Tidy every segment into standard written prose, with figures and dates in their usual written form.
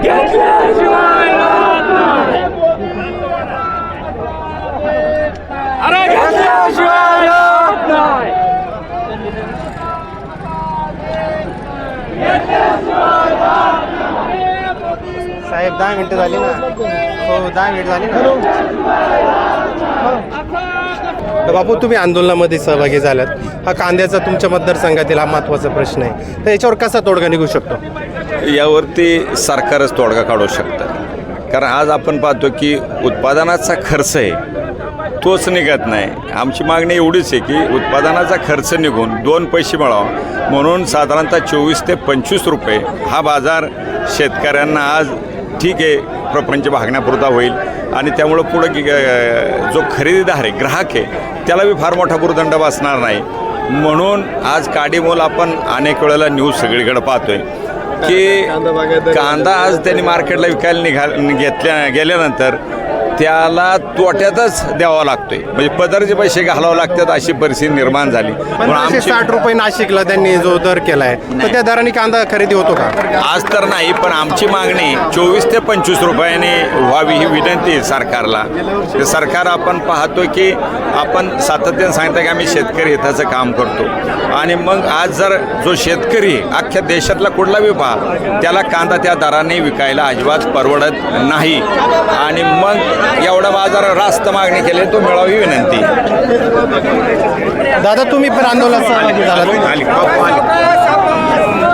घेतल्याशिवाय राहत नाही. अरे घेतल्याशिवाय राहत नाही. साहेब 10 मिनिटं झाली ना. हो 10 मिनिट झाली ना. तर बापू तुम्ही आंदोलनामध्ये सहभागी झालात. हा कांद्याचा तुमच्या मतदारसंघातील हा महत्त्वाचा प्रश्न आहे, तर याच्यावर कसा तोडगा निघू शकतो? यावरती सरकारच तोडगा काढू शकतं. कारण आज आपण पाहतो की उत्पादनाचा खर्च आहे तोच निघत नाही. आमची मागणी एवढीच आहे की उत्पादनाचा खर्च निघून 2 पैसे मिळावा म्हणून साधारणतः 24 ते 25 रुपये हा बाजार शेतकऱ्यांना आज ठीक आहे प्रपंच भागण्यापुरता होईल आणि त्यामुळं पुढं की जो खरेदीदार आहे ग्राहक आहे त्याला बी फार मोठा भुर्दंड बसणार नाही. म्हणून आज काडीमोल आपण अनेक वेळेला न्यूज सगळीकडे पाहतोय की कांदा आज त्यांनी मार्केटला विकायला गेल्यानंतर त्याला तोट्यातच द्यावा लागतोय, म्हणजे पदरचे पैसे घालावं लागतात अशी परिस्थिती निर्माण झाली. पण 60 रुपये नाशिकला त्यांनी जो दर केलाय तर त्या दराने कांदा खरेदी होतो का? आज तर नाही, पण आमची मागणी 24 ते 25 रुपयाने व्हावी ही विनंती आहे सरकारला. सरकार आपण पाहतो की आपण सातत्याने सांगतो की आम्ही शेतकरी हिताचं काम करतो आणि मग आज जर जो शेतकरी अख्ख्या देशातला कुठला बी पहा त्याला कांदा त्या दराने विकायला अजिबात परवडत नाही आणि मग एवढा बाजार रास्त मागणी केली तो मिळावी विनंती. दादा तुम्ही पण आंदोलनात सहभागी झालात.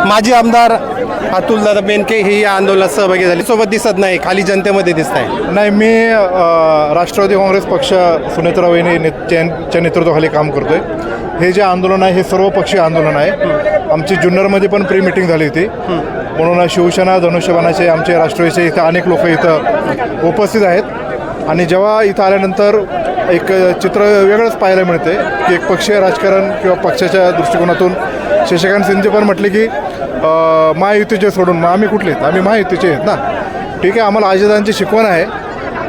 माजी आमदार अतुलदादा बेनके हे या आंदोलनात सहभागी झाले. सोबत दिसत नाही, खाली जनतेमध्ये दिसत आहे. नाही, मी राष्ट्रवादी काँग्रेस पक्ष सुनेत्रा वहिनीच्या नेतृत्वाखाली काम करतोय. हे जे आंदोलन आहे हे सर्वपक्षीय आंदोलन आहे. आमची जुन्नरमध्ये पण प्री मिटिंग झाली होती, म्हणून शिवसेना धनुष्यबाणाचे आमचे राष्ट्रवादीचे इथं अनेक लोक इथं उपस्थित आहेत. आणि जेव्हा इथं आल्यानंतर एक चित्र वेगळंच पाहायला मिळते की एक पक्षीय राजकारण किंवा पक्षाच्या दृष्टिकोनातून शशिकांत शिंदे पण म्हटले की महायुतीचे सोडून मग आम्ही कुठले आहेत, आम्ही महायुतीचे आहेत ना. ठीक आहे, आम्हाला अजितदादांची शिकवण आहे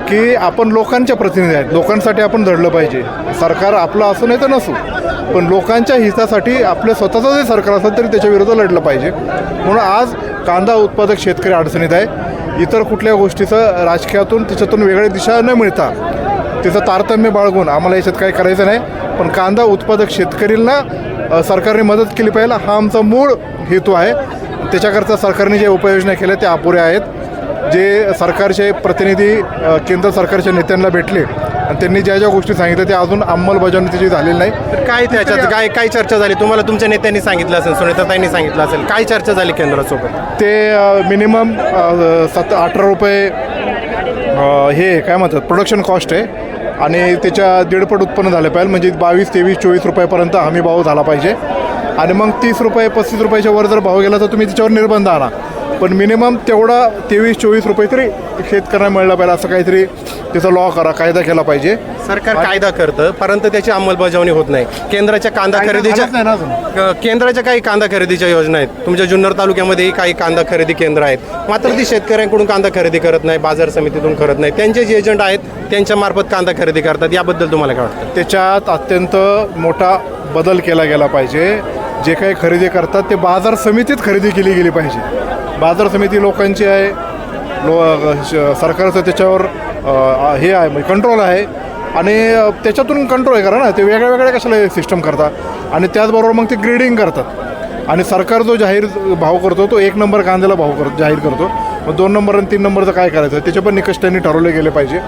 की आपण लोकांच्या प्रतिनिधी आहेत, लोकांसाठी आपण लढलं पाहिजे. सरकार आपलं असू नाही तर नसू, पण लोकांच्या हितासाठी आपलं स्वतःचं जे सरकार असेल तरी त्याच्या विरोधात लढलं पाहिजे. म्हणून आज कांदा उत्पादक शेतकरी अडचणीत आहे. इतर कुठल्या गोष्टीचं राजकीयातून त्याच्यातून वेगळी दिशा न मिळता त्याचं तारतम्य बाळगून आम्हाला याच्यात काही करायचं नाही, पण कांदा उत्पादक शेतकऱ्यांना सरकारने मदत केली पाहिजे हा आमचा मूळ हेतू आहे. त्याच्याकरता सरकारने जे उपाययोजना केल्या त्या अपुऱ्या आहेत. जे सरकारचे प्रतिनिधी केंद्र सरकारच्या नेत्यांना भेटले आणि त्यांनी ज्या ज्या गोष्टी सांगितल्या त्या अजून अंमलबजावणी त्याची झालेली नाही. काय त्याच्यात काय चर्चा झाली? तुम्हाला तुमच्या नेत्यांनी सांगितलं असेल, सुनेत्राताईंनी सांगितलं असेल, काय चर्चा झाली केंद्रासोबत? ते मिनिमम 18 रुपये हे काय म्हणतात प्रोडक्शन कॉस्ट आहे आणि त्याच्या 1.5 उत्पन्न झालं पाहिजे, म्हणजे 22, 23, 24 रुपयापर्यंत हमी भाव झाला पाहिजे. आणि मग 30 रुपये 35 रुपयाच्या वर जर भाव गेला तर तुम्ही त्याच्यावर निर्बंध आणा, पण मिनिमम तेवढा 23-24 रुपये तरी शेतकऱ्यांना मिळाला पाहिजे असं काहीतरी त्याचा लॉ करा, कायदा केला पाहिजे. सरकार कायदा करतं परंतु त्याची अंमलबजावणी होत नाही. केंद्राच्या कांदा खरेदीच्या केंद्राच्या काही कांदा खरेदीच्या योजना आहेत. तुमच्या जुन्नर तालुक्यामध्येही काही कांदा खरेदी केंद्र आहेत, मात्र ती शेतकऱ्यांकडून कांदा खरेदी करत नाही, बाजार समितीतून करत नाही. त्यांचे जे एजंट आहेत त्यांच्या मार्फत कांदा खरेदी करतात. याबद्दल तुम्हाला काय वाटतं? त्याच्यात अत्यंत मोठा बदल केला गेला पाहिजे. जे काही खरेदी करतात ते बाजार समितीत खरेदी केली गेली पाहिजे. बाजार समिती लोकांची आहे, सरकारचं त्याच्यावर हे आहे म्हणजे कंट्रोल आहे आणि त्याच्यातून कंट्रोल करा ना. ते वेगळ्या वेगळ्या कशाला सिस्टम करतात आणि त्याचबरोबर मग ते ग्रेडिंग करतात आणि सरकार जो जाहीर भाव करतो तो 1 नंबर कांद्याला भाव जाहीर करतो. मग 2 नंबर आणि 3 नंबरचं काय करायचं त्याचे पण निकष त्यांनी ठरवले गेले पाहिजे.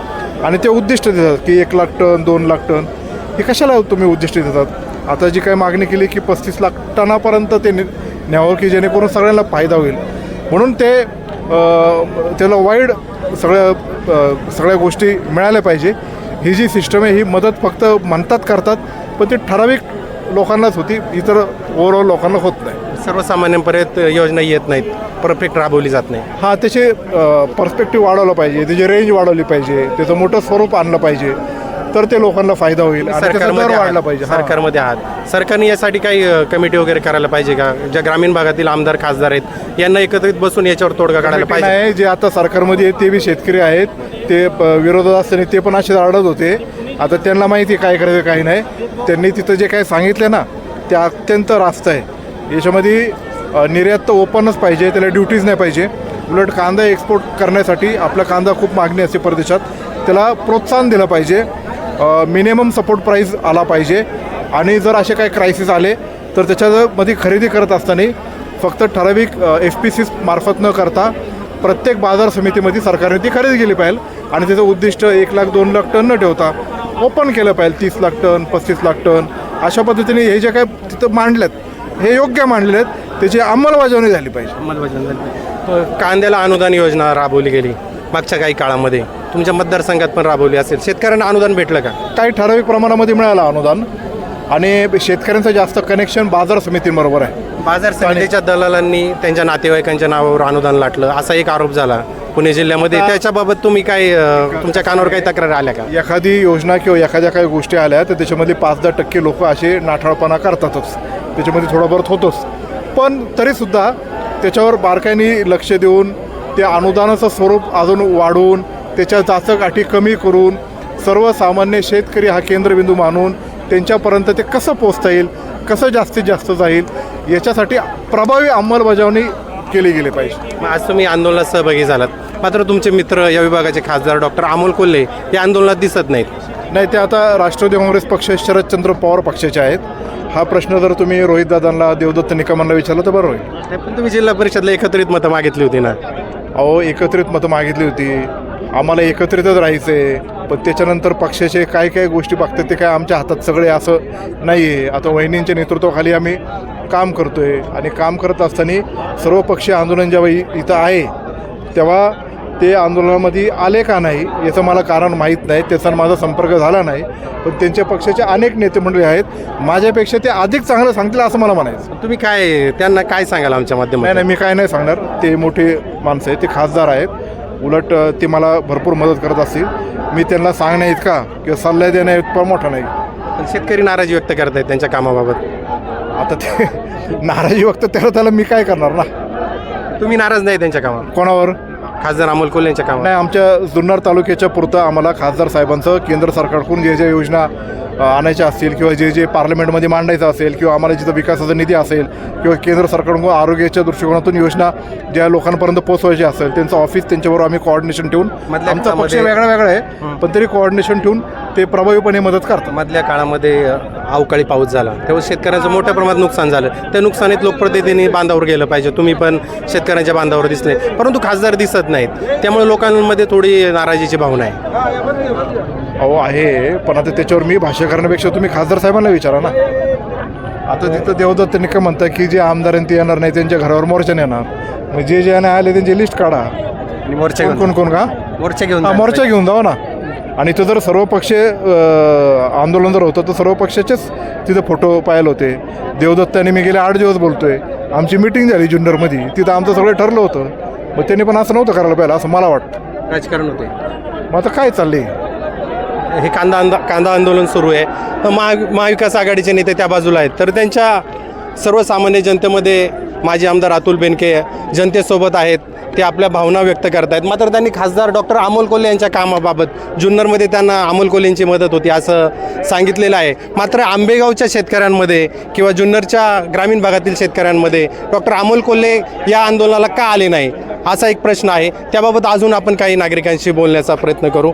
आणि ते उद्दिष्ट देतात की 1 लाख टन 2 लाख टन हे कशाला तुम्ही उद्दिष्ट देतात? आता जी काही मागणी केली की 35 लाख टनापर्यंत ते न्यावं की जेणेकरून सगळ्यांना फायदा होईल. म्हणून ते त्याला वाईड सगळ्या गोष्टी मिळाल्या पाहिजे. ही जी सिस्टम आहे ही मदत फक्त म्हणतात करतात, पण ती ठराविक लोकांनाच होती, इतर ओव्हरऑल लोकांना होत नाही. सर्वसामान्यांपर्यंत योजना येत नाहीत, परफेक्ट राबवली जात नाही. हां, त्याचे पर्स्पेक्टिव्ह वाढवलं पाहिजे, त्याची रेंज वाढवली पाहिजे, त्याचं मोठं स्वरूप आणलं पाहिजे, तर ते लोकांना फायदा होईल आणि त्याचा दर वाढला पाहिजे. सरकारमध्ये आहात, सरकारने यासाठी काही कमिटी वगैरे करायला पाहिजे का? ज्या ग्रामीण भागातील आमदार खासदार आहेत यांना एकत्रित बसून याच्यावर तोडगा काढायला पाहिजे. नाही, जे आता सरकारमध्ये आहेत ते बी शेतकरी आहेत, ते विरोधात असताना ते पण असे आढळत होते. आता त्यांना माहिती काय करायचं काही नाही. त्यांनी तिथं जे काही सांगितलं ना ते अत्यंत रास्त आहे. याच्यामध्ये निर्यात तर ओपनच पाहिजे, त्याला ड्युटीज नाही पाहिजे. उलट कांदा एक्सपोर्ट करण्यासाठी आपला कांदा खूप मागणी असते परदेशात, त्याला प्रोत्साहन दिलं पाहिजे, मिनिमम सपोर्ट प्राईस आला पाहिजे. आणि जर असे काही क्रायसिस आले तर त्याच्यामध्ये खरेदी करत असताना फक्त ठराविक FPC मार्फत न करता प्रत्येक बाजार समितीमध्ये सरकारने ती खरेदी केली पाहिजे. आणि त्याचं उद्दिष्ट 1 लाख 2 लाख टन न ठेवता ओपन केलं पाहिजे, 30 लाख टन 35 लाख टन अशा पद्धतीने हे जे काय तिथं मांडलेत हे योग्य मांडलेत, त्याची अंमलबजावणी झाली पाहिजे. कांद्याला अनुदान योजना राबवली गेली मागच्या काही काळामध्ये, तुमच्या मतदारसंघात पण राबवली असेल. शेतकऱ्यांना अनुदान भेटलं का? काही ठराविक प्रमाणामध्ये मिळालं अनुदान. आणि शेतकऱ्यांचं जास्त कनेक्शन बाजार समितींबरोबर आहे. बाजार समितीच्या दलालांनी त्यांच्या नातेवाईकांच्या नावावर अनुदान लाटलं असा एक आरोप झाला पुणे जिल्ह्यामध्ये. त्याच्याबाबत तुम्ही काय तुमच्या कानावर काही तक्रार आल्या का? एखादी योजना किंवा एखाद्या काही गोष्टी आल्या तर त्याच्यामध्ये 5-10% लोक असे नाठाळपणा करतातच, त्याच्यामध्ये थोडाबहुत होतोच. पण तरीसुद्धा त्याच्यावर बारकाईने लक्ष देऊन ते अनुदानाचं स्वरूप अजून वाढवून त्याच्या जाचक कमी करून सर्वसामान्य शेतकरी हा केंद्रबिंदू मानून त्यांच्यापर्यंत ते कसं पोचता येईल, कसं जास्तीत जास्त जाईल याच्यासाठी प्रभावी अंमलबजावणी केली गेली पाहिजे. मग आज तुम्ही आंदोलनात सहभागी झालात, मात्र तुमचे मित्र या विभागाचे खासदार डॉक्टर अमोल कोल्हे या आंदोलनात दिसत नाहीत. नाही, ते आता राष्ट्रवादी काँग्रेस पक्ष शरदचंद्र पवार पक्षाचे आहेत. हा प्रश्न जर तुम्ही रोहितदादांना देवदत्त निकमांना विचारला तर बरं होईल. पण तुम्ही जिल्हा परिषदला एकत्रित मतं मागितली होती ना? अहो, एकत्रित मतं मागितली होती, आम्हाला एकत्रितच राहायचं आहे. पण त्याच्यानंतर पक्षाचे काय काय गोष्टी बघतात ते काय आमच्या हातात सगळे असं नाही आहे. आता वहिनींच्या नेतृत्वाखाली आम्ही काम करतो आहे आणि काम करत असताना सर्वपक्षीय आंदोलन जेव्हा इथं आहे तेव्हा ते आंदोलनामध्ये आले का नाही याचं मला कारण माहीत नाही, त्याचा माझा संपर्क झाला नाही. पण त्यांच्या पक्षाचे अनेक नेते मंडळी आहेत, माझ्यापेक्षा ते अधिक चांगलं सांगतील असं मला म्हणायचं. तुम्ही काय त्यांना काय सांगाल आमच्या माध्यमातून? नाही, मी काय नाही सांगणार. ते मोठे माणसं आहेत, ते खासदार आहेत, उलट ते मला भरपूर मदत करत असतील. मी त्यांना सांगण्या इतका किंवा सल्ला देण्या इतका मोठा नाही. पण शेतकरी नाराजी व्यक्त करत आहेत त्यांच्या कामाबाबत. आता ते नाराजी व्यक्त त्याला मी काय करणार ना. तुम्ही नाराज नाही त्यांच्या कामावर? कोणावर? खासदार अमोल कोल्हे यांच्या कामावर? नाही, आमच्या जुन्नर तालुक्याच्या पुरतं आम्हाला खासदार साहेबांचं केंद्र सरकारकडून जे जे योजना आणायच्या असतील किंवा जे जे पार्लमेंटमध्ये मांडायचं असेल किंवा आम्हाला जिथं विकासाचा निधी असेल किंवा केंद्र सरकारकडून आरोग्याच्या दृष्टिकोनातून योजना ज्या लोकांपर्यंत पोहोचवायची असेल त्यांचं ऑफिस त्यांच्याबरोबर आम्ही कोऑर्डिनेशन ठेवून, आमचा पक्ष वेगळा वेगळा आहे पण तरी कोऑर्डिनेशन ठेवून ते प्रभावीपणे मदत करतात. मधल्या काळामध्ये अवकाळी पाऊस झाला तेव्हा शेतकऱ्यांचं मोठ्या प्रमाणात नुकसान झालं. त्या नुकसानीत लोकप्रतिनिधी बांधावर गेलं पाहिजे, तुम्ही पण शेतकऱ्यांच्या बांधावर दिसले, परंतु खासदार दिसत नाहीत, त्यामुळे लोकांमध्ये थोडी नाराजीची भावना आहे. अहो आहे, पण आता त्याच्यावर मी भाष्य करण्यापेक्षा तुम्ही खासदार साहेबांना विचारा ना. आता तिथं देवदत्त निकम म्हणतात की जे आमदार ते येणार नाही त्यांच्या घरावर मोर्चा येणार, मग जे जे आले त्यांची लिस्ट काढा. मोर्चा कोण का मोर्चा घेऊन मोर्चा घेऊन जाऊ ना. आणि इथं जर सर्व पक्षीय आंदोलन जर होतं तर सर्व पक्षाचेच तिथं फोटो पाहिले होते. देवदत्ताने मी गेले 8 दिवस बोलतोय, आमची मिटिंग झाली जुन्नरमध्ये, तिथं आमचं सगळं ठरलं होतं. मग त्यांनी पण असं नव्हतं करायला पाहिजे असं मला वाटतं. राजकारण होते. मग आता काय चाललंय? हे कांदा आंदोलन सुरू आहे, तर महाविकास आघाडीचे नेते त्या बाजूला आहेत, तर त्यांच्या सर्वसामान्य जनतेमध्ये माजी आमदार अतुल बेनके जनतेसोबत आहेत, ते आपल्या भावना व्यक्त करत आहेत. मात्र त्यांनी खासदार डॉक्टर अमोल कोल्हे यांच्या कामाबाबत जुन्नरमध्ये त्यांना अमोल कोल्हेंची मदत होती असं सांगितलेलं आहे. मात्र आंबेगावच्या शेतकऱ्यांमध्ये किंवा जुन्नरच्या ग्रामीण भागातील शेतकऱ्यांमध्ये डॉक्टर अमोल कोल्हे या आंदोलनाला का आले नाही असा एक प्रश्न आहे. त्याबाबत अजून आपण काही नागरिकांशी बोलण्याचा प्रयत्न करू.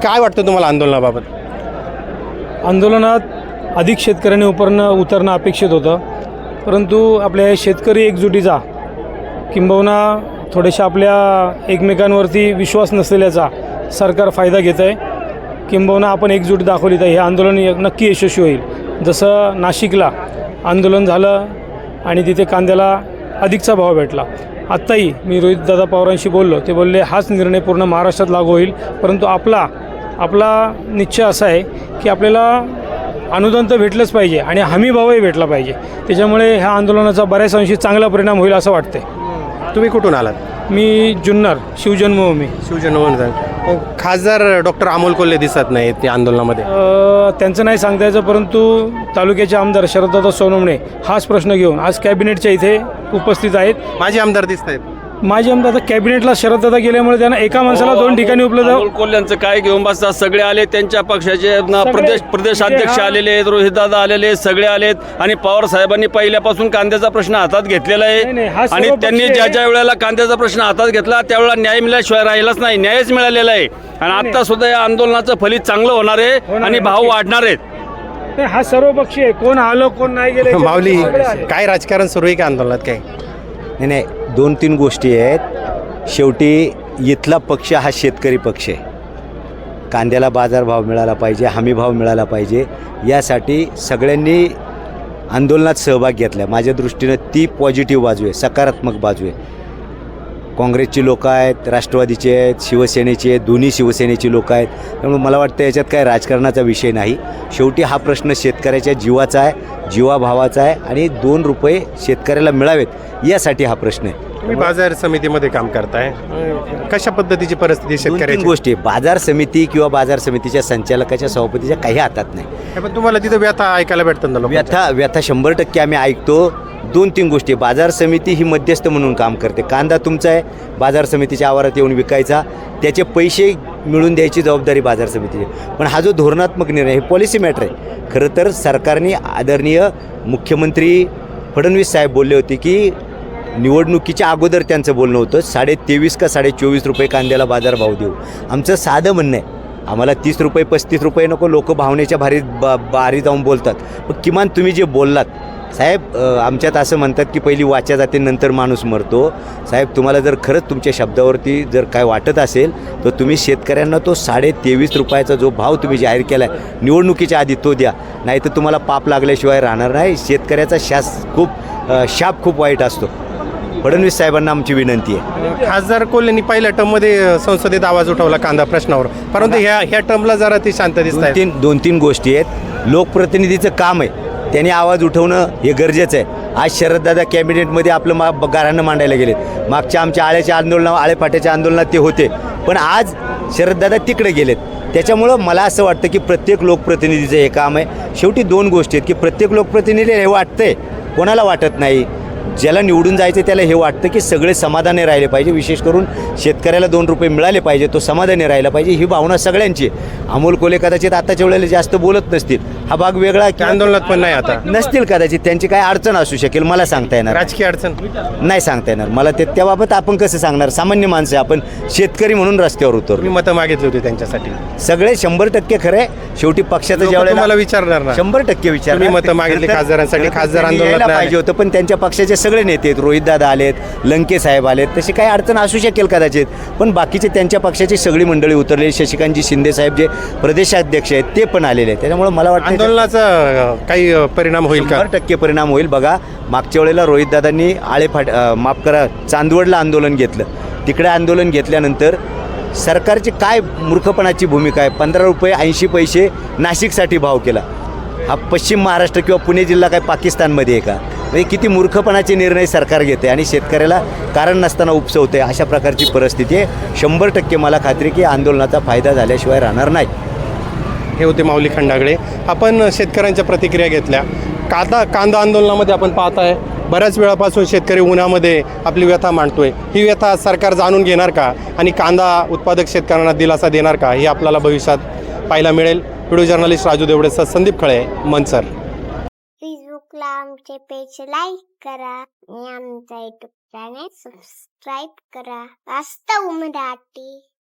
काय वाटतं तुम्हाला आंदोलनाबाबत? आंदोलनात अधिक शेतकऱ्यांनी उतरणं अपेक्षित होतं, परंतु आपल्या शेतकरी एकजुटीचा किंबहुना थोड्याशा आपल्या एकमेकांवरती विश्वास नसलेल्याचा सरकार फायदा घेत आहे. किंबहुना आपण एकजूट दाखवली तर हे आंदोलन नक्की यशस्वी होईल. जसं नाशिकला आंदोलन झालं आणि तिथे कांद्याला अधिकचा भाव भेटला. आत्ताही मी रोहितदादा पवारांशी बोललो, ते बोलले हाच निर्णय पूर्ण महाराष्ट्रात लागू होईल, परंतु आपला निश्चय असा आहे की आपल्याला अनुदान तर भेटलंच पाहिजे आणि हमी भावही भेटला पाहिजे. त्याच्यामुळे ह्या आंदोलनाचा बऱ्याच अंशी चांगला परिणाम होईल असं वाटतंय. तुम्ही कुठून आलात? मी जुन्नर शिवजन्मभूमी. खासदार डॉक्टर अमोल कोल्हे दिसत नाहीत त्या आंदोलनामध्ये. त्यांचं नाही सांगता यायचं, परंतु तालुक्याचे आमदार शरददादा सोनवणे हाच प्रश्न घेऊन आज कॅबिनेटच्या इथे उपस्थित आहेत. माझे आमदार दिसत आहेत. माझे आमदार आता कॅबिनेटला शरददादा गेल्यामुळे त्यांना एका माणसाला 2 ठिकाणी उपलब्ध. अमोल कोल्ह्यांचं काय घेऊन बसतात, सगळे आले त्यांच्या पक्षाचे प्रदेशाध्यक्ष आलेले आहेत, रोहितदादा आलेले आहेत, सगळे आलेत आणि पवार साहेबांनी पहिल्यापासून कांद्याचा प्रश्न हातात घेतलेला नाही, नाही, आहे हा आणि सर्व त्यांनी पक्ष ज्या आहे. ज्या वेळेला कांद्याचा प्रश्न हातात घेतला त्यावेळेला न्याय मिळाल्याशिवाय राहिलाच नाही, न्यायच मिळालेला आहे आणि आता सुद्धा या आंदोलनाचं फलित चांगलं होणार आहे आणि भाव वाढणार आहेत. नाही, हा सर्व पक्षी आहे, कोण आलो कोण नाही गेले माऊली काय राजकारण सुरू आहे का आंदोलनात काय? नाही नाही 2-3 गोष्टी आहेत. शेवटी इथला पक्ष हा शेतकरी पक्ष आहे. कांद्याला बाजारभाव मिळाला पाहिजे, हमीभाव मिळाला पाहिजे, यासाठी सगळ्यांनी आंदोलनात सहभाग घेतला. माझ्या दृष्टीनं ती पॉझिटिव्ह बाजू आहे, सकारात्मक बाजू आहे. काँग्रेसची लोकं आहेत, राष्ट्रवादीचे आहेत, शिवसेनेचे आहेत, दोन्ही शिवसेनेची लोकं आहेत. त्यामुळे मला वाटतं याच्यात काय राजकारणाचा विषय नाही. शेवटी हा प्रश्न शेतकऱ्याच्या जीवाचा आहे, जीवाभावाचा आहे आणि 2 रुपये शेतकऱ्याला मिळावेत यासाठी हा प्रश्न आहे. तुम्ही बाजार समितीमध्ये काम करताय, कशा पद्धतीची परिस्थिती 2-3 शेतकऱ्याची? गोष्टी, बाजार समिती किंवा बाजार समितीच्या संचालकाच्या सभापतीच्या काही हातात नाही. पण तुम्हाला तिथं व्यथा ऐकायला भेटतात ना लोकांच्या? व्यथा 100% आम्ही ऐकतो. 2-3 गोष्टी, बाजार समिती ही मध्यस्थ म्हणून काम करते. कांदा तुमचा आहे, बाजार समितीच्या आवारात येऊन विकायचा, त्याचे पैसे मिळून द्यायची जबाबदारी बाजार समितीची. पण हा जो धोरणात्मक निर्णय हे पॉलिसी मॅटर आहे. खरं तर सरकारने आदरणीय मुख्यमंत्री फडणवीस साहेब बोलले होते की निवडणुकीच्या अगोदर त्यांचं बोलणं होतं 23.5 का 24.5 रुपये कांद्याला बाजारभाव देऊ. आमचं साधं म्हणणं आहे, आम्हाला 30 रुपये 35 रुपये नको. लोक भावनेच्या भारी जाऊन बोलतात, पण किमान तुम्ही जे बोललात साहेब, आमच्यात असं म्हणतात की पहिली वाचा जाते नंतर माणूस मरतो. साहेब, तुम्हाला जर खरंच तुमच्या शब्दावरती जर काय वाटत असेल तर तुम्ही शेतकऱ्यांना तो 23.5 रुपयाचा जो भाव तुम्ही जाहीर केला आहे निवडणुकीच्या आधी तो द्या, नाही तर तुम्हाला पाप लागल्याशिवाय राहणार नाही. शेतकऱ्याचा शाप खूप वाईट असतो. फडणवीस साहेबांना आमची विनंती आहे. खासदार कोल्हेंनी पहिल्या टर्ममध्ये संसदेत आवाज उठवला कांदा प्रश्नावर, परंतु ह्या टर्मला जरा ती शांत दिसत आहे. 2-3 गोष्टी आहेत. लोकप्रतिनिधीचं काम आहे, त्यांनी आवाज उठवणं हे गरजेचं आहे. आज शरददादा कॅबिनेटमध्ये आपलं गाऱ्हाणं मांडायला गेलेत. मागच्या आमच्या आळेपाट्याच्या आंदोलनात ते होते, पण आज शरददादा तिकडे गेलेत. त्याच्यामुळं मला असं वाटतं की प्रत्येक लोकप्रतिनिधीचं हे काम आहे. शेवटी 2 गोष्टी आहेत की प्रत्येक लोकप्रतिनिधीला हे वाटतंय, कोणाला वाटत नाही. ज्याला निवडून जायचं त्याला हे वाटतं की सगळे समाधानी राहिले पाहिजे, विशेष करून शेतकऱ्याला 2 रुपये मिळाले पाहिजे, तो समाधानी राहिला पाहिजे, ही भावना सगळ्यांची आहे. अमोल कोल्हे कदाचित आताच्या वेळेला जास्त बोलत नसतील, हा भाग वेगळा त्या आंदोलनात पण नाही आता नसतील कदाचित, त्यांची काय अडचण असू शकेल, मला सांगता येणार राजकीय अडचण नाही, सांगता येणार मला त्याबाबत. आपण कसं सांगणार, सामान्य माणसं आपण शेतकरी म्हणून रस्त्यावर उतरलो. तुम्ही मतं मागितली होती त्यांच्यासाठी, सगळे 100% खरं आहे. शेवटी पक्षाचं लोकं तुम्हाला विचारणार ना, 100% विचार. तुम्ही मतं मागितली खासदारांसाठी, खासदार आंदोलनात नाही पाहिजे होतं, पण त्यांच्या पक्षाचे सगळे नेते आहेत, रोहितदादा आलेत, लंके साहेब आलेत, तशी काही अडचण असू शकेल कदाचित, पण बाकीचे त्यांच्या पक्षाची सगळी मंडळी उतरलेली, शशिकांतजी शिंदे साहेब जे प्रदेशाध्यक्ष आहेत ते पण आलेले आहेत. त्याच्यामुळे मला वाटतं आंदोलनाचा काही परिणाम होईल का? 100% परिणाम होईल. बघा, मागच्या वेळेला रोहितदादांनी चांदवडला आंदोलन घेतलं. तिकडे आंदोलन घेतल्यानंतर सरकारची काय मूर्खपणाची भूमिका आहे. 15 रुपये 80 पैसे नाशिकसाठी भाव केला. हा पश्चिम महाराष्ट्र किंवा पुणे जिल्हा काय पाकिस्तानमध्ये आहे का? म्हणजे किती मूर्खपणाचे निर्णय सरकार घेते आणि शेतकऱ्याला कारण नसताना उपसवते. अशा प्रकारची परिस्थिती आहे. 100% मला खात्री की आंदोलनाचा फायदा झाल्याशिवाय राहणार नाही. हे होते माऊली खंडागळे. आपण शेतकऱ्यांच्या प्रतिक्रिया घेतल्या. कांदा आंदोलनामध्ये आपण पाहत आहे बऱ्याच वेळापासून शेतकरी उन्हामध्ये आपली व्यथा मांडतोय. ही व्यथा सरकार जाणून घेणार का आणि कांदा उत्पादक शेतकऱ्यांना दिलासा देणार का, हे आपल्याला भविष्यात पाहायला मिळेल. व्हिडिओ जर्नलिस्ट राजू देवडेसह संदीप खळे, मनसर. फेसबुकला आमचे पेज लाईक करा आणि आमचा युट्यूब चॅनेल सबस्क्राईब करा. वास्तव मराठी.